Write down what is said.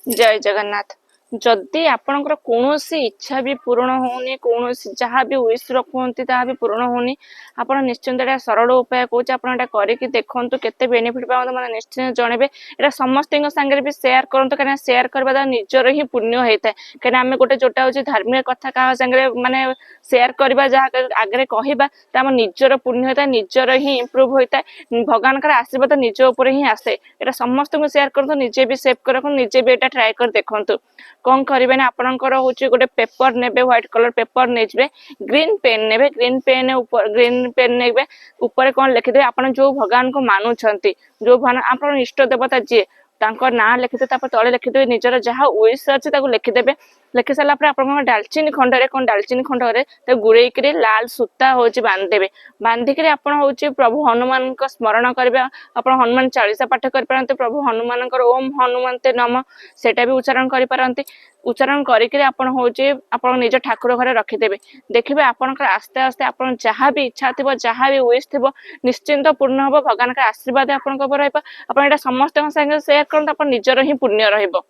जय जगन्नाथ। जदि आपणकर कौनसी इच्छा भी पूर्ण होनी कौनसी जहाँ भी विश रखुंती ताहा भी पूर्ण होनी आपण निश्चिंत एटा सरल उपाय कहूँ आप करके देखु केते बेनिफिट पाते मैंने निश्चित जनइबे एटा समस्त सागर भी सेयार करूँ कहीं सेयार करवा द्वारा निजर ही पुण्य होता है कहीं आम गोटे जोटा हूँ धार्मिक कथा क्या सागर माने सेयार करवा जहाँ आगे कहवा आम निजर पुण्य होता है निजर ही इम्प्रूव होता है भगवान का आशीर्वाद निज उपर ही आसे एटा समस्त को सेयार करूँ निजे भी सेव कर निजे भी एटा ट्राए कर देखु कौन करेंगे ना आपणकर हूँ गोटे पेपर ने व्हाइट कलर पेपर नहीं ग्रीन पेन ने ग्रीन पेन ग्रीन पेन ने ऊपर कौन लिखिदे आप जो भगवान को मानुंट जो आप इष्ट देवता जी तांकर ना लिखिदे तले लिखिदे निजर जहाँ विश अच्छे लिखिदेवे लिखि सारा आप डालचीनी खंडरे कौन डालचीनी खंडरे गुड़े लाल सूता हूँ बांधिदेवे बांधिक आप हूँ प्रभु हनुमान स्मरण करेंगे आप हनुमान चालीसा पाठ कर प्रभु हनुमान ओम हनुमंते नम सेटा भी उच्चारण करें उच्चारण करके आप निज ठाकुर घरे रखिदेवे देखिए आपंकर आस्ते आस्ते आप जहाँ भी इच्छा थी जहाँ भी विश थी निश्चिंत पूर्ण हम भगवान का आशीर्वाद आप समस्त सेयार करते निजर ही पुण्य रहिबो।